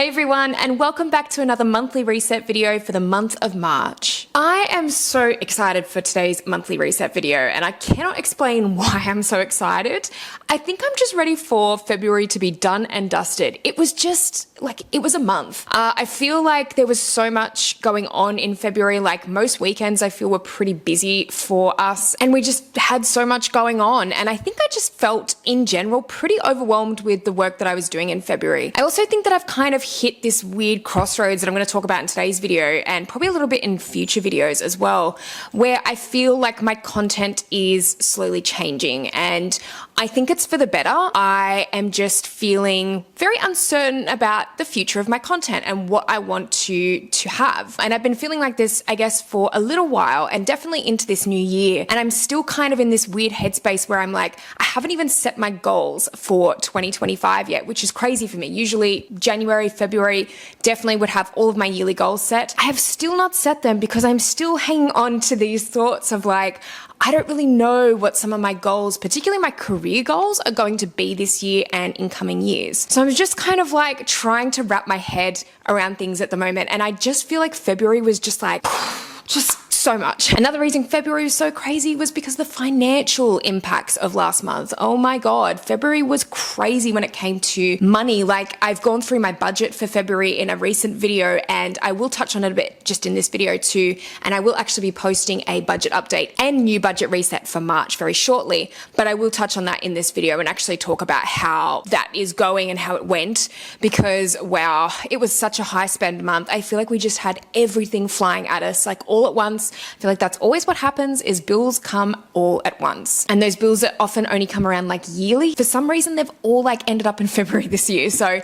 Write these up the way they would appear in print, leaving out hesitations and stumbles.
Hey everyone, and welcome back to another monthly reset video for the month of March. I am so excited for today's monthly reset video, and I cannot explain why I'm so excited. I think I'm just ready for February to be done and dusted. It was just like, it was a month. I feel like there was so much going on in February. Like most weekends I feel were pretty busy for us, and we just had so much going on. And I think I just felt in general pretty overwhelmed with the work that I was doing in February. I also think that I've kind of hit this weird crossroads that I'm going to talk about in today's video, and probably a little bit in future videos as well, where I feel like my content is slowly changing, and I think it's for the better. I am just feeling very uncertain about the future of my content and what I want to have. And I've been feeling like this, I guess, for a little while, and definitely into this new year. And I'm still kind of in this weird headspace where I'm like, I haven't even set my goals for 2025 yet, which is crazy for me. Usually January, February, definitely would have all of my yearly goals set. I have still not set them because I'm still hanging on to these thoughts of like, I don't really know what some of my goals, particularly my career goals, are going to be this year and in coming years. So I'm just kind of like trying to wrap my head around things at the moment. And I just feel like February was just like, just so much. Another reason February was so crazy was because the financial impacts of last month. Oh my God, February was crazy when it came to money. Like, I've gone through my budget for February in a recent video, and I will touch on it a bit just in this video too. And I will actually be posting a budget update and new budget reset for March very shortly. But I will touch on that in this video and actually talk about how that is going and how it went, because wow, it was such a high spend month. I feel like we just had everything flying at us like all at once. I feel like that's always what happens, is bills come all at once. And those bills that often only come around like yearly, for some reason they've all like ended up in February this year. So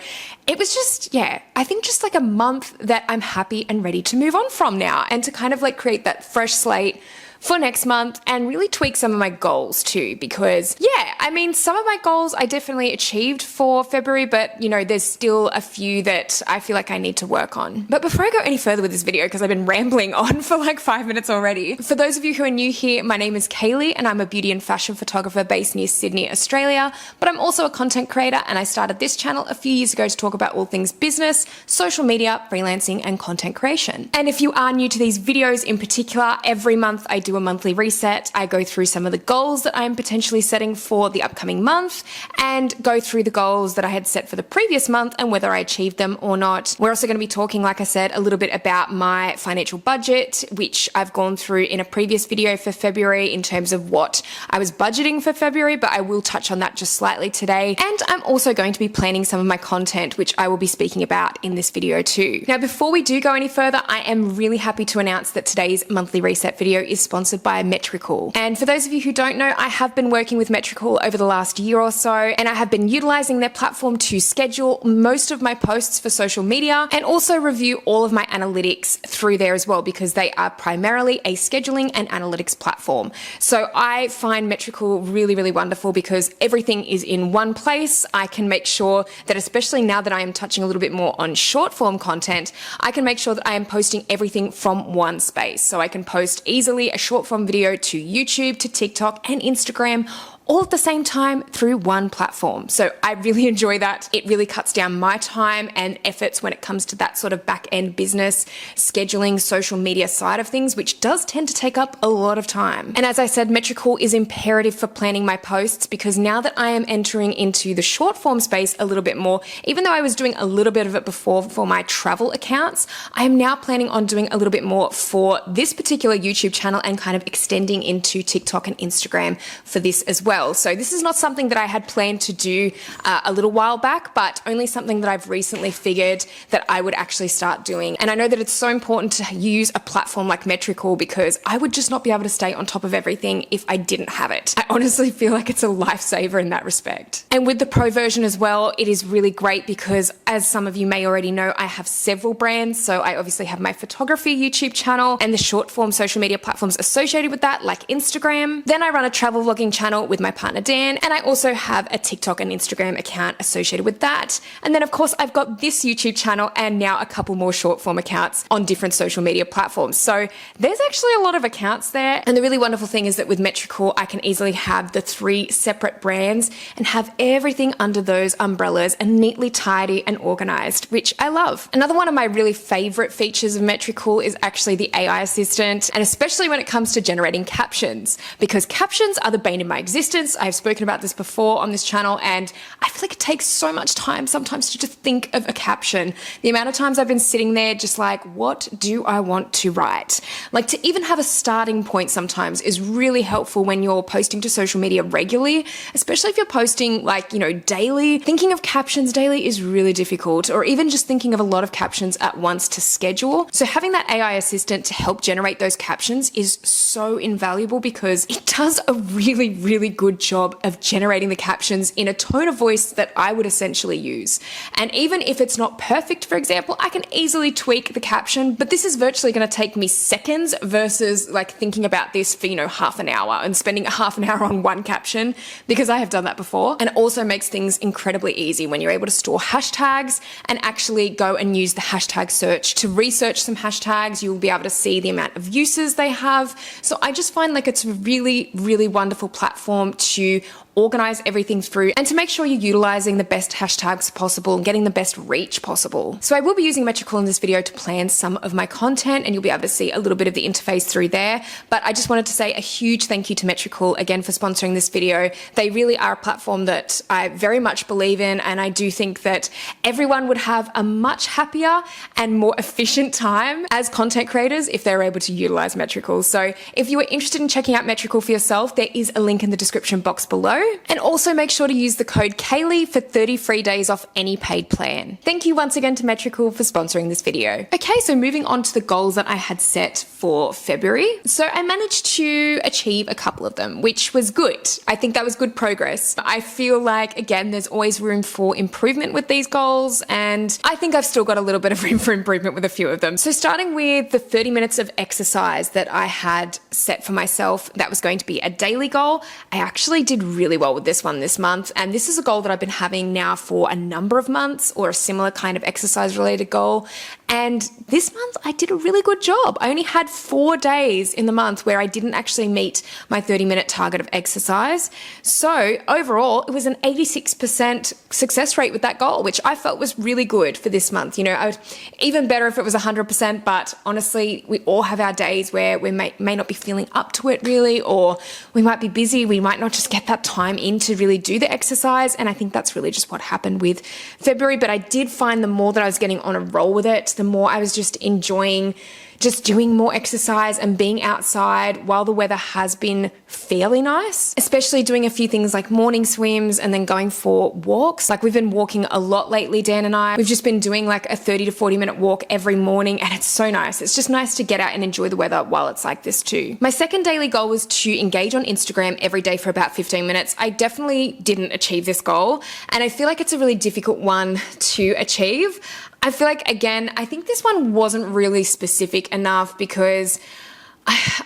it was just, yeah, I think just like a month that I'm happy and ready to move on from now, and to kind of like create that fresh slate for next month and really tweak some of my goals too, because yeah, I mean, some of my goals I definitely achieved for February, but you know, there's still a few that I feel like I need to work on. But before I go any further with this video, because I've been rambling on for like 5 minutes already, for those of you who are new here, my name is Kaylee and I'm a beauty and fashion photographer based near Sydney, Australia, but I'm also a content creator, and I started this channel a few years ago to talk about all things business, social media, freelancing, and content creation. And if you are new to these videos in particular, every month I do a monthly reset. I go through some of the goals that I'm potentially setting for the upcoming month, and go through the goals that I had set for the previous month and whether I achieved them or not. We're also going to be talking, like I said, a little bit about my financial budget, which I've gone through in a previous video for February in terms of what I was budgeting for February, but I will touch on that just slightly today. And I'm also going to be planning some of my content, which I will be speaking about in this video too. Now, before we do go any further, I am really happy to announce that today's monthly reset video is sponsored by Metricool. And for those of you who don't know, I have been working with Metricool over the last year or so, and I have been utilizing their platform to schedule most of my posts for social media, and also review all of my analytics through there as well, because they are primarily a scheduling and analytics platform. So I find Metricool really, really wonderful because everything is in one place. I can make sure that, especially now that I am touching a little bit more on short form content, I can make sure that I am posting everything from one space. So I can post easily a short form video to YouTube, to TikTok and Instagram, all at the same time through one platform. So I really enjoy that. It really cuts down my time and efforts when it comes to that sort of back end business, scheduling, social media side of things, which does tend to take up a lot of time. And as I said, Metricool is imperative for planning my posts, because now that I am entering into the short form space a little bit more, even though I was doing a little bit of it before for my travel accounts, I am now planning on doing a little bit more for this particular YouTube channel and kind of extending into TikTok and Instagram for this as well. So this is not something that I had planned to do a little while back, but only something that I've recently figured that I would actually start doing. And I know that it's so important to use a platform like Metricool, because I would just not be able to stay on top of everything if I didn't have it. I honestly feel like it's a lifesaver in that respect. And with the pro version as well, it is really great because, as some of you may already know, I have several brands. So I obviously have my photography YouTube channel and the short form social media platforms associated with that, like Instagram. Then I run a travel vlogging channel with my my partner Dan, and I also have a TikTok and Instagram account associated with that. And then of course I've got this YouTube channel and now a couple more short form accounts on different social media platforms. So there's actually a lot of accounts there. And the really wonderful thing is that with Metricool, I can easily have the 3 separate brands and have everything under those umbrellas and neatly tidy and organized, which I love. Another one of my really favorite features of Metricool is actually the AI assistant, and especially when it comes to generating captions, because captions are the bane of my existence. I've spoken about this before on this channel, and I feel like it takes so much time sometimes to just think of a caption. The amount of times I've been sitting there just like, what do I want to write? Like, to even have a starting point sometimes is really helpful when you're posting to social media regularly, especially if you're posting like, you know, daily. Thinking of captions daily is really difficult, or even just thinking of a lot of captions at once to schedule. So having that AI assistant to help generate those captions is so invaluable because it does a really, really good job of generating the captions in a tone of voice that I would essentially use. And even if it's not perfect, for example, I can easily tweak the caption, but this is virtually going to take me seconds versus like thinking about this for, you know, half an hour and spending a half an hour on one caption, because I have done that before. And it also makes things incredibly easy when you're able to store hashtags and actually go and use the hashtag search to research some hashtags. You'll be able to see the amount of uses they have. So I just find like it's a really, really wonderful platform to organize everything through and to make sure you're utilizing the best hashtags possible and getting the best reach possible. So I will be using Metricool in this video to plan some of my content, and you'll be able to see a little bit of the interface through there. But I just wanted to say a huge thank you to Metricool again for sponsoring this video. They really are a platform that I very much believe in, and I do think that everyone would have a much happier and more efficient time as content creators if they're able to utilize Metricool. So if you are interested in checking out Metricool for yourself, there is a link in the description box below. And also make sure to use the code Kaylee for 30 free days off any paid plan. Thank you once again to Metricool for sponsoring this video. Okay, so moving on to the goals that I had set for February. So I managed to achieve a couple of them, which was good. I think that was good progress. I feel like, again, there's always room for improvement with these goals, and I think I've still got a little bit of room for improvement with a few of them. So starting with the 30 minutes of exercise that I had set for myself, that was going to be a daily goal. I actually did really well with this one this month, and this is a goal that I've been having now for a number of months, or a similar kind of exercise related goal. And this month I did a really good job. I only had 4 days in the month where I didn't actually meet my 30-minute target of exercise. So overall, it was an 86% success rate with that goal, which I felt was really good for this month. You know, even better if it was 100%, but honestly, we all have our days where we may not be feeling up to it really, or we might be busy. We might not just get that time in to really do the exercise. And I think that's really just what happened with February. But I did find the more that I was getting on a roll with it, the more I was just enjoying just doing more exercise and being outside while the weather has been fairly nice, especially doing a few things like morning swims and then going for walks. Like, we've been walking a lot lately, Dan and I. We've just been doing like a 30 to 40 minute walk every morning, and it's so nice. It's just nice to get out and enjoy the weather while it's like this too. My second daily goal was to engage on Instagram every day for about 15 minutes. I definitely didn't achieve this goal, and I feel like it's a really difficult one to achieve. I feel like, again, I think this one wasn't really specific enough because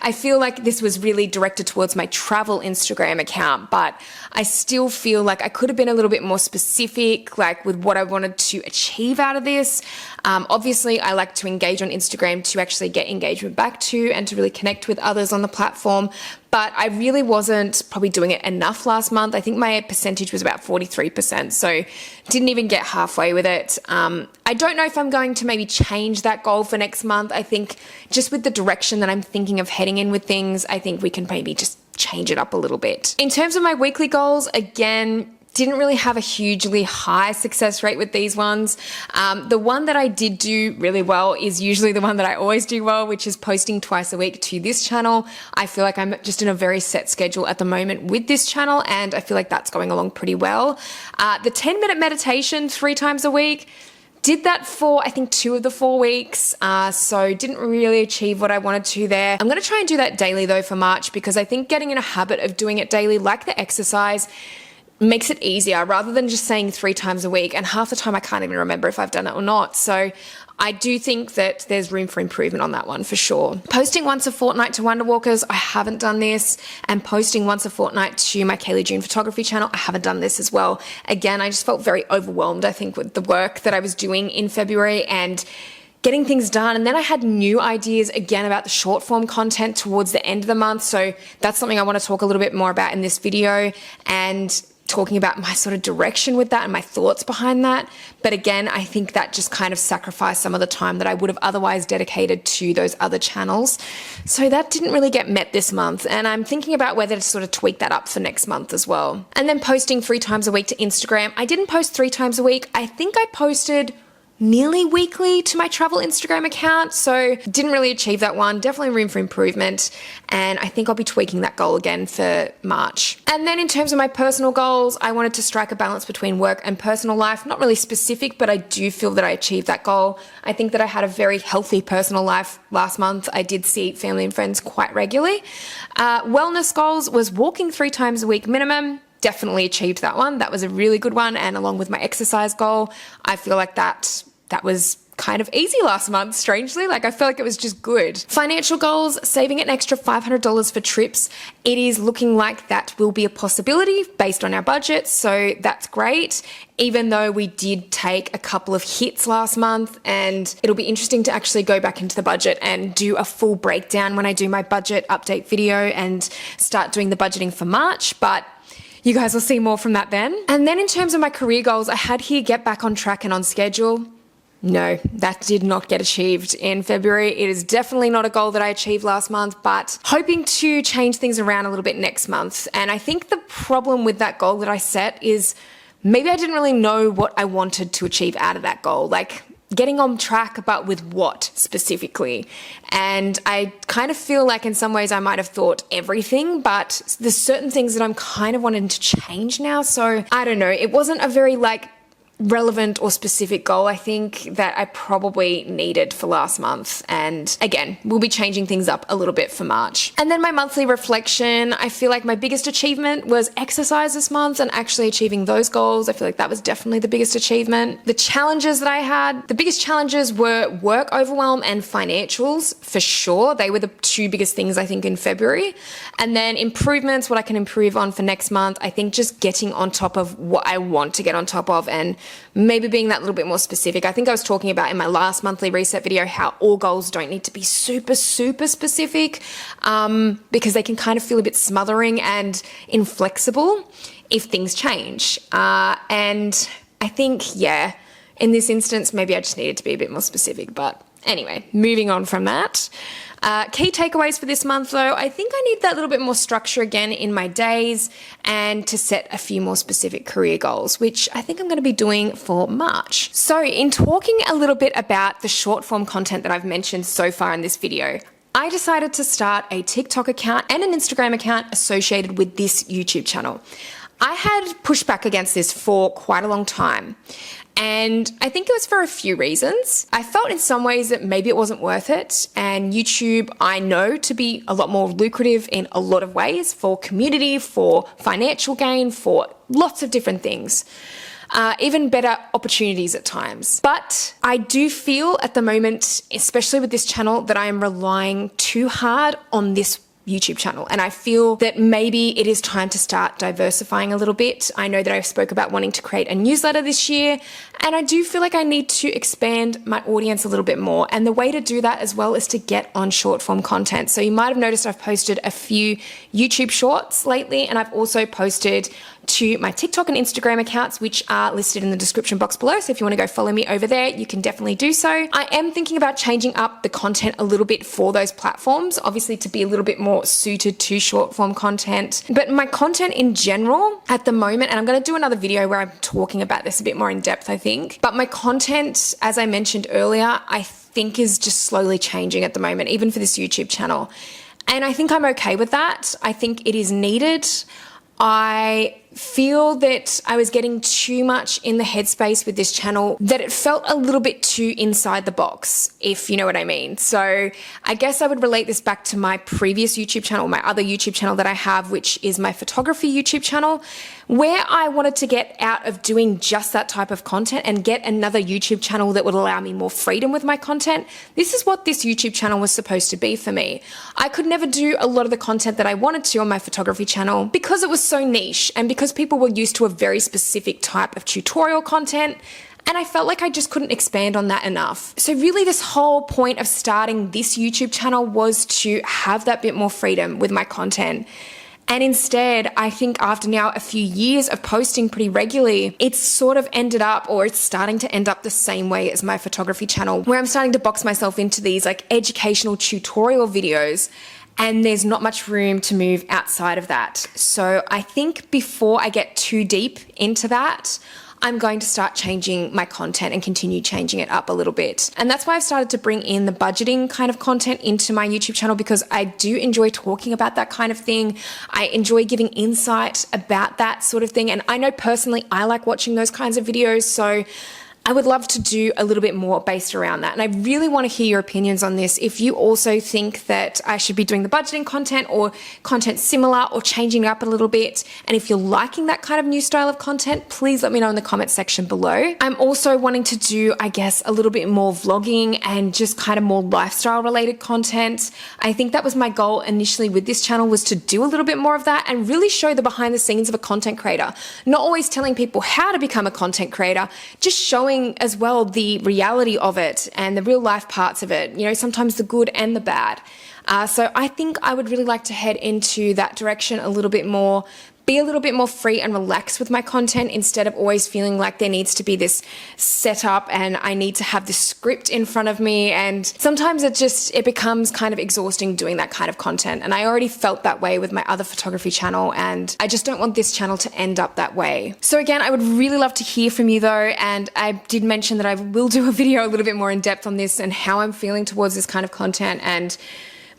I feel like this was really directed towards my travel Instagram account, but I still feel like I could have been a little bit more specific, like with what I wanted to achieve out of this. Obviously, I like to engage on Instagram to actually get engagement back to and to really connect with others on the platform. But I really wasn't probably doing it enough last month. I think my percentage was about 43%, so didn't even get halfway with it. I don't know if I'm going to maybe change that goal for next month. I think just with the direction that I'm thinking of heading in with things, I think we can maybe just change it up a little bit. In terms of my weekly goals, again, didn't really have a hugely high success rate with these ones. The one that I did do really well is usually the one that I always do well, which is posting twice a week to this channel. I feel like I'm just in a very set schedule at the moment with this channel, and I feel like that's going along pretty well. The 10-minute meditation 3 times a week, did that for, I think, 2 of the 4 weeks, so didn't really achieve what I wanted to there. I'm going to try and do that daily though for March, because I think getting in a habit of doing it daily, like the exercise, makes it easier rather than just saying 3 times a week, and half the time I can't even remember if I've done it or not. So I do think that there's room for improvement on that one for sure. Posting once a fortnight to Wonderwalkers, I haven't done this. And posting once a fortnight to my Kaylee June photography channel, I haven't done this as well. Again, I just felt very overwhelmed, I think, with the work that I was doing in February and getting things done. And then I had new ideas again about the short form content towards the end of the month. So that's something I want to talk a little bit more about in this video, and talking about my sort of direction with that and my thoughts behind that. But again, I think that just kind of sacrificed some of the time that I would have otherwise dedicated to those other channels. So that didn't really get met this month. And I'm thinking about whether to sort of tweak that up for next month as well. And then posting 3 times a week to Instagram. I didn't post 3 times a week. I think I posted nearly weekly to my travel Instagram account, so didn't really achieve that one. Definitely room for improvement, and I think I'll be tweaking that goal again for March. And then in terms of my personal goals, I wanted to strike a balance between work and personal life. Not really specific, but I do feel that I achieved that goal. I think that I had a very healthy personal life last month. I did see family and friends quite regularly. Wellness goals was walking 3 times a week minimum. Definitely achieved that one. That was a really good one, and along with my exercise goal, I feel like that was kind of easy last month, strangely. Like, I feel like it was just good. Financial goals, saving an extra $500 for trips. It is looking like that will be a possibility based on our budget, so that's great. Even though we did take a couple of hits last month, and it'll be interesting to actually go back into the budget and do a full breakdown when I do my budget update video and start doing the budgeting for March, but you guys will see more from that then. And then in terms of my career goals, I had here get back on track and on schedule. No, that did not get achieved in February. It is definitely not a goal that I achieved last month, but hoping to change things around a little bit next month. And I think the problem with that goal that I set is maybe I didn't really know what I wanted to achieve out of that goal. Like, getting on track, but with what specifically? And I kind of feel like in some ways I might have thought everything, but there's certain things that I'm kind of wanting to change now. So I don't know. It wasn't a very relevant or specific goal, I think, that I probably needed for last month. And again, we'll be changing things up a little bit for March. And then my monthly reflection, I feel like my biggest achievement was exercise this month and actually achieving those goals. I feel like that was definitely the biggest achievement. The challenges that I had, the biggest challenges were work overwhelm and financials for sure. They were the 2 biggest things I think in February. And then improvements, what I can improve on for next month, I think just getting on top of what I want to get on top of and maybe being that little bit more specific. I think I was talking about in my last monthly reset video how all goals don't need to be super, super specific because they can kind of feel a bit smothering and inflexible if things change. And I think, yeah, in this instance, maybe I just needed to be a bit more specific. But anyway, moving on from that. Key takeaways for this month though, I think I need that little bit more structure again in my days and to set a few more specific career goals, which I think I'm going to be doing for March. So in talking a little bit about the short form content that I've mentioned so far in this video, I decided to start a TikTok account and an Instagram account associated with this YouTube channel. I had pushed back against this for quite a long time. And I think it was for a few reasons. I felt in some ways that maybe it wasn't worth it. And YouTube, I know to be a lot more lucrative in a lot of ways, for community, for financial gain, for lots of different things. Even better opportunities at times. But I do feel at the moment, especially with this channel, that I am relying too hard on this YouTube channel. And I feel that maybe it is time to start diversifying a little bit. I know that I spoke about wanting to create a newsletter this year, and I do feel like I need to expand my audience a little bit more. And the way to do that as well is to get on short form content. So you might have noticed I've posted a few YouTube shorts lately, and I've also posted to my TikTok and Instagram accounts, which are listed in the description box below. So if you want to go follow me over there, you can definitely do so. I am thinking about changing up the content a little bit for those platforms, obviously to be a little bit more suited to short form content. But my content in general at the moment, and I'm going to do another video where I'm talking about this a bit more in depth, I think. But my content, as I mentioned earlier, I think is just slowly changing at the moment, even for this YouTube channel. And I think I'm okay with that. I think it is needed. I feel that I was getting too much in the headspace with this channel, that it felt a little bit too inside the box, if you know what I mean. So I guess I would relate this back to my previous YouTube channel, my other YouTube channel that I have, which is my photography YouTube channel, where I wanted to get out of doing just that type of content and get another YouTube channel that would allow me more freedom with my content. This is what this YouTube channel was supposed to be for me. I could never do a lot of the content that I wanted to on my photography channel because it was so niche and because people were used to a very specific type of tutorial content, and I felt like I just couldn't expand on that enough. So really this whole point of starting this YouTube channel was to have that bit more freedom with my content. And instead, I think after now a few years of posting pretty regularly, it's sort of ended up, or it's starting to end up the same way as my photography channel, where I'm starting to box myself into these like educational tutorial videos, and there's not much room to move outside of that. So I think before I get too deep into that, I'm going to start changing my content and continue changing it up a little bit. And that's why I've started to bring in the budgeting kind of content into my YouTube channel, because I do enjoy talking about that kind of thing. I enjoy giving insight about that sort of thing. And I know personally I like watching those kinds of videos. So I would love to do a little bit more based around that. And I really want to hear your opinions on this. If you also think that I should be doing the budgeting content or content similar or changing it up a little bit, and if you're liking that kind of new style of content, please let me know in the comment section below. I'm also wanting to do, I guess, a little bit more vlogging and just kind of more lifestyle related content. I think that was my goal initially with this channel, was to do a little bit more of that and really show the behind the scenes of a content creator. Not always telling people how to become a content creator, just showing as well the reality of it and the real life parts of it, you know, sometimes the good and the bad. So I think I would really like to head into that direction a little bit more, be a little bit more free and relaxed with my content instead of always feeling like there needs to be this setup and I need to have this script in front of me. And sometimes it becomes kind of exhausting doing that kind of content. And I already felt that way with my other photography channel, and I just don't want this channel to end up that way. So again, I would really love to hear from you though. And I did mention that I will do a video a little bit more in depth on this and how I'm feeling towards this kind of content and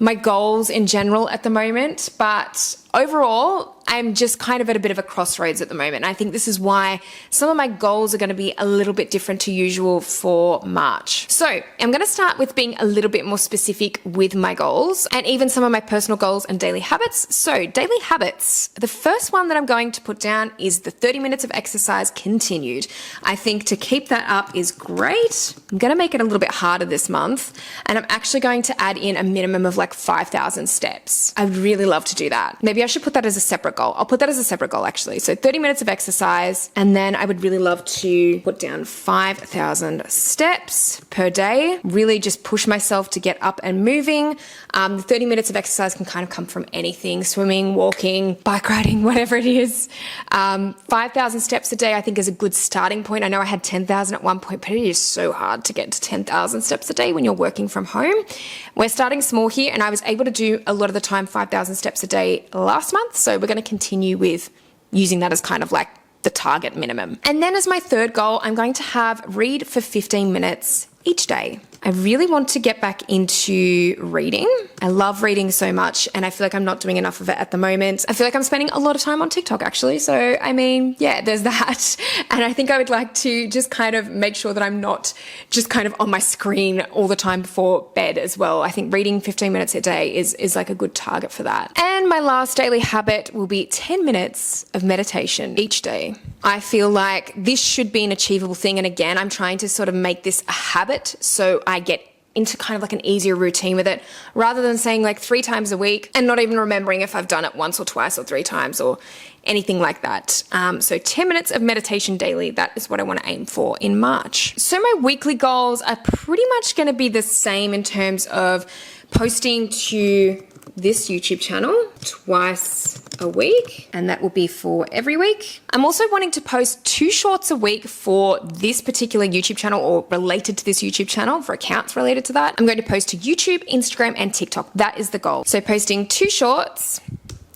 my goals in general at the moment. But overall, I'm just kind of at a bit of a crossroads at the moment. And I think this is why some of my goals are going to be a little bit different to usual for March. So I'm going to start with being a little bit more specific with my goals and even some of my personal goals and daily habits. So daily habits, the first one that I'm going to put down is the 30 minutes of exercise continued. I think to keep that up is great. I'm going to make it a little bit harder this month, and I'm actually going to add in a minimum of like 5,000 steps. I'd really love to do that. Maybe I should put that as a separate goal. I'll put that as a separate goal actually. So 30 minutes of exercise, and then I would really love to put down 5,000 steps per day. Really just push myself to get up and moving. The 30 minutes of exercise can kind of come from anything: swimming, walking, bike riding, whatever it is. 5,000 steps a day I think is a good starting point. I know I had 10,000 at one point, but it is so hard to get to 10,000 steps a day when you're working from home. We're starting small here, and I was able to do a lot of the time 5,000 steps a day last month. So we're going to continue with using that as kind of like the target minimum. And then as my third goal, I'm going to have read for 15 minutes each day. I really want to get back into reading. I love reading so much, and I feel like I'm not doing enough of it at the moment. I feel like I'm spending a lot of time on TikTok actually. So, I mean, yeah, there's that. And I think I would like to just kind of make sure that I'm not just kind of on my screen all the time before bed as well. I think reading 15 minutes a day is like a good target for that. And my last daily habit will be 10 minutes of meditation each day. I feel like this should be an achievable thing. And again, I'm trying to sort of make this a habit so I get into kind of like an easier routine with it, rather than saying like 3 times a week and not even remembering if I've done it once or twice or 3 times or anything like that. So 10 minutes of meditation daily, that is what I want to aim for in March. So my weekly goals are pretty much going to be the same in terms of posting to this YouTube channel twice a week, and that will be for every week. I'm also wanting to post 2 shorts a week for this particular YouTube channel or related to this YouTube channel, for accounts related to that. I'm going to post to YouTube, Instagram, and TikTok. That is the goal. So posting 2 shorts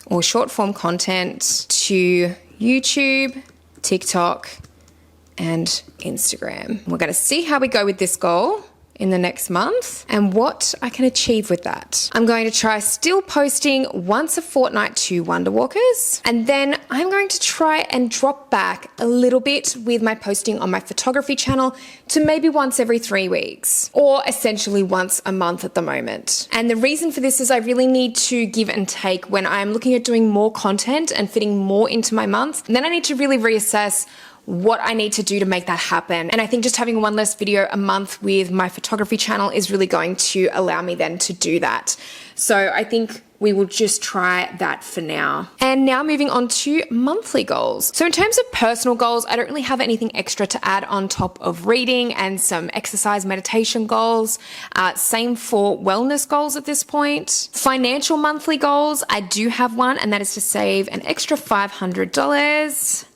or short form content to YouTube, TikTok, and Instagram. We're going to see how we go with this goal in the next month and what I can achieve with that. I'm going to try still posting once a fortnight to Wonder Walkers, and then I'm going to try and drop back a little bit with my posting on my photography channel to maybe once every 3 weeks, or essentially once a month at the moment. And the reason for this is I really need to give and take when I'm looking at doing more content and fitting more into my month. And then I need to really reassess what I need to do to make that happen. And I think just having one less video a month with my photography channel is really going to allow me then to do that. So I think we will just try that for now. And now moving on to monthly goals. So in terms of personal goals, I don't really have anything extra to add on top of reading and some exercise meditation goals. Same for wellness goals at this point. Financial monthly goals, I do have one, and that is to save an extra $500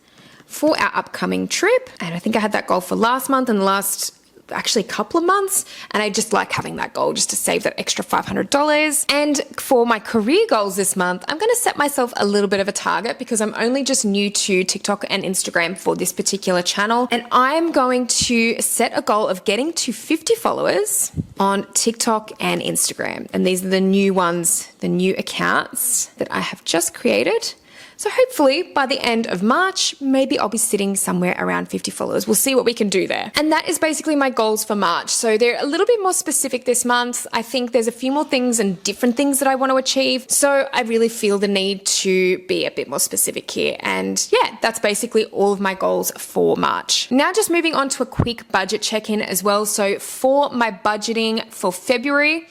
for our upcoming trip. And I think I had that goal for last month and the last actually couple of months, and I just like having that goal just to save that extra $500. And for my career goals this month, I'm going to set myself a little bit of a target because I'm only just new to TikTok and Instagram for this particular channel, and I'm going to set a goal of getting to 50 followers on TikTok and Instagram. And these are the new ones, the new accounts that I have just created. So hopefully by the end of March, maybe I'll be sitting somewhere around 50 followers. We'll see what we can do there. And that is basically my goals for March. So they're a little bit more specific this month. I think there's a few more things and different things that I want to achieve. So I really feel the need to be a bit more specific here. And yeah, that's basically all of my goals for March. Now just moving on to a quick budget check-in as well. So for my budgeting for February,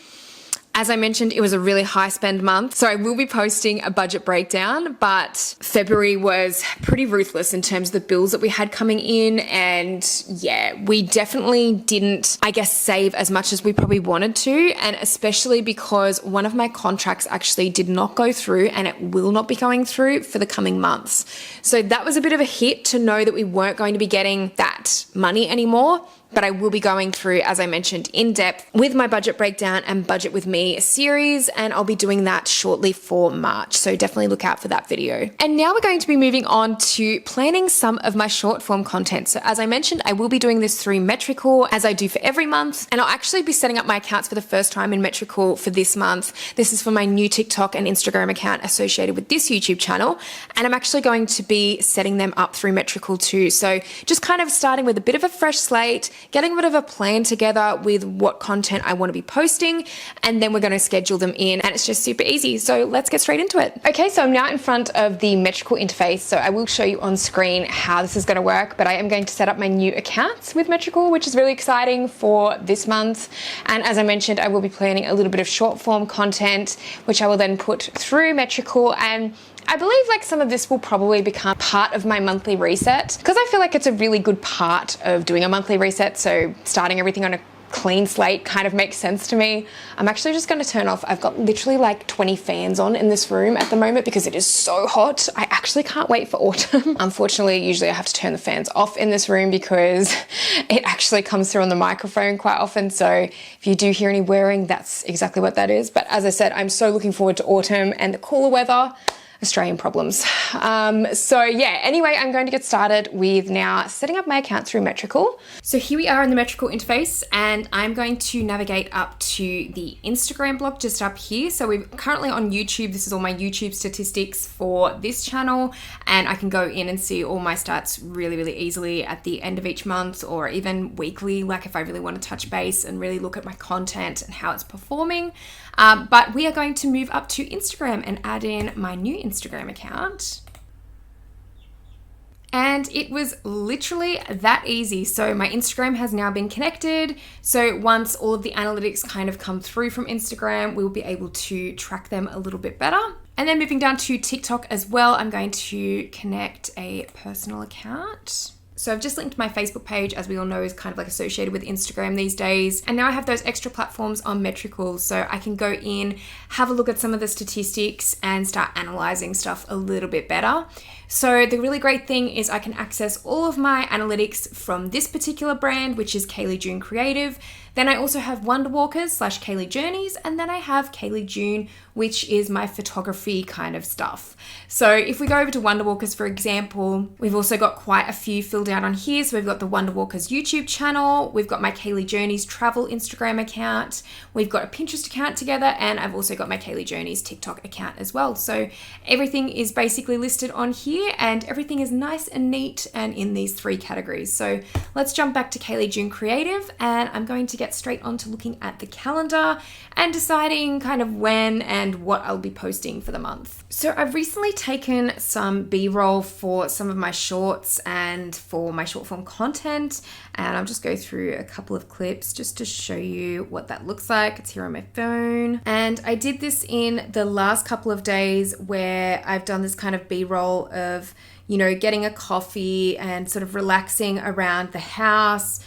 as I mentioned, it was a really high spend month, so I will be posting a budget breakdown, but February was pretty ruthless in terms of the bills that we had coming in, and yeah, we definitely didn't, I guess, save as much as we probably wanted to, and especially because one of my contracts actually did not go through, and it will not be going through for the coming months. So that was a bit of a hit to know that we weren't going to be getting that money anymore. But I will be going through, as I mentioned, in depth with my budget breakdown and budget with me series, and I'll be doing that shortly for March. So definitely look out for that video. And now we're going to be moving on to planning some of my short form content. So as I mentioned, I will be doing this through Metricool as I do for every month, and I'll actually be setting up my accounts for the first time in Metricool for this month. This is for my new TikTok and Instagram account associated with this YouTube channel, and I'm actually going to be setting them up through Metricool too. So just kind of starting with a bit of a fresh slate, getting a bit of a plan together with what content I want to be posting, and then we're going to schedule them in, and it's just super easy. So let's get straight into it. Okay, so I'm now in front of the Metricool interface, so I will show you on screen how this is going to work, but I am going to set up my new accounts with Metricool, which is really exciting for this month. And as I mentioned, I will be planning a little bit of short form content, which I will then put through Metricool, and I believe like some of this will probably become part of my monthly reset because I feel like it's a really good part of doing a monthly reset. So starting everything on a clean slate kind of makes sense to me. I'm actually just going to turn off. I've got literally like 20 fans on in this room at the moment because it is so hot. I actually can't wait for autumn. Unfortunately, usually I have to turn the fans off in this room because it actually comes through on the microphone quite often. So if you do hear any whirring, that's exactly what that is. But as I said, I'm so looking forward to autumn and the cooler weather. Australian problems. So yeah, anyway, I'm going to get started with now setting up my account through Metricool. So here we are in the Metricool interface, and I'm going to navigate up to the Instagram blog just up here. So we're currently on YouTube. This is all my YouTube statistics for this channel, and I can go in and see all my stats really, really easily at the end of each month or even weekly, like if I really want to touch base and really look at my content and how it's performing. But we are going to move up to Instagram and add in my new Instagram account. And it was literally that easy. So my Instagram has now been connected. So once all of the analytics kind of come through from Instagram, we'll be able to track them a little bit better. And then moving down to TikTok as well, I'm going to connect a personal account. So I've just linked my Facebook page, as we all know, is kind of like associated with Instagram these days. And now I have those extra platforms on Metricool, so I can go in, have a look at some of the statistics and start analyzing stuff a little bit better. So the really great thing is I can access all of my analytics from this particular brand, which is Kaylee June Creative. Then I also have Wonder Walkers / Kaylee Journeys, and then I have Kaylee June, which is my photography kind of stuff. So if we go over to Wonder Walkers, for example, we've also got quite a few filled out on here. So we've got the Wonder Walkers YouTube channel, we've got my Kaylee Journeys travel Instagram account, we've got a Pinterest account together, and I've also got my Kaylee Journeys TikTok account as well. So everything is basically listed on here, and everything is nice and neat and in these 3 categories. So let's jump back to Kaylee June Creative, and I'm going to get straight on to looking at the calendar and deciding kind of when and what I'll be posting for the month. So I've recently taken some B-roll for some of my shorts and for my short form content, and I'll just go through a couple of clips just to show you what that looks like. It's here on my phone, and I did this in the last couple of days where I've done this kind of B-roll of, you know, getting a coffee and sort of relaxing around the house,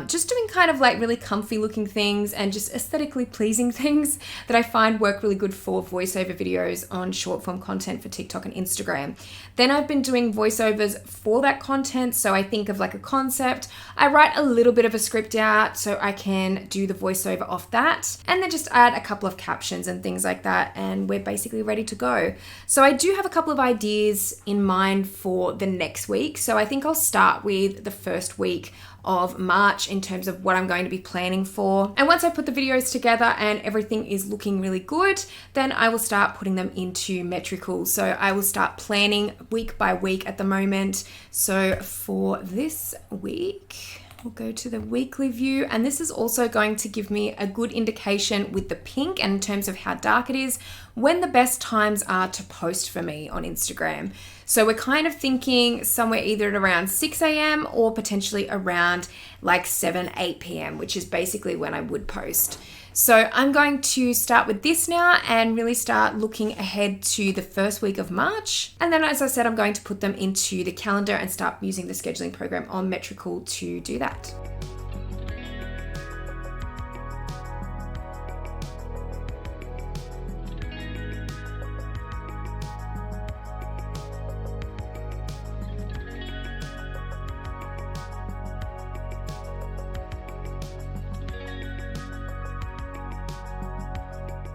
just doing kind of like really comfy looking things and just aesthetically pleasing things that I find work really good for voiceover videos on short form content for TikTok and Instagram. Then I've been doing voiceovers for that content. So I think of like a concept, I write a little bit of a script out so I can do the voiceover off that, and then just add a couple of captions and things like that, and we're basically ready to go. So I do have a couple of ideas in mind for the next week. So I think I'll start with the first week of March in terms of what I'm going to be planning for. And once I put the videos together and everything is looking really good, then I will start putting them into Metricool. So I will start planning week by week at the moment. So for this week, we'll go to the weekly view, and this is also going to give me a good indication with the pink and in terms of how dark it is, when the best times are to post for me on Instagram. So we're kind of thinking somewhere either at around 6 a.m. or potentially around like 7, 8 p.m., which is basically when I would post. So I'm going to start with this now and really start looking ahead to the first week of March. And then, as I said, I'm going to put them into the calendar and start using the scheduling program on Metricool to do that.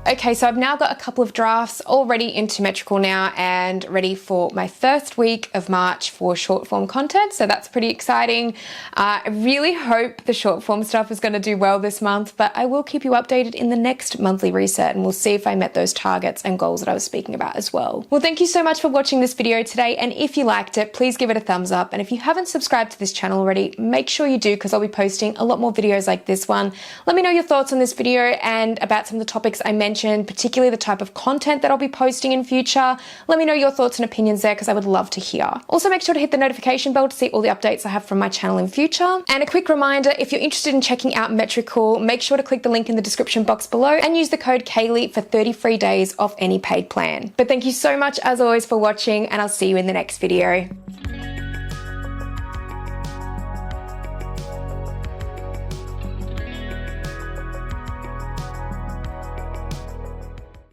Okay, so I've now got a couple of drafts already into Metricool now and ready for my first week of March for short form content. So that's pretty exciting. I really hope the short form stuff is going to do well this month, but I will keep you updated in the next monthly reset, and we'll see if I met those targets and goals that I was speaking about as well. Well, thank you so much for watching this video today. And if you liked it, please give it a thumbs up. And if you haven't subscribed to this channel already, make sure you do, because I'll be posting a lot more videos like this one. Let me know your thoughts on this video and about some of the topics I mentioned, particularly the type of content that I'll be posting in future. Let me know your thoughts and opinions there, because I would love to hear. Also, make sure to hit the notification bell to see all the updates I have from my channel in future. And a quick reminder, if you're interested in checking out Metricool, make sure to click the link in the description box below and use the code Kaylee for 30 free days off any paid plan. But thank you so much as always for watching, and I'll see you in the next video.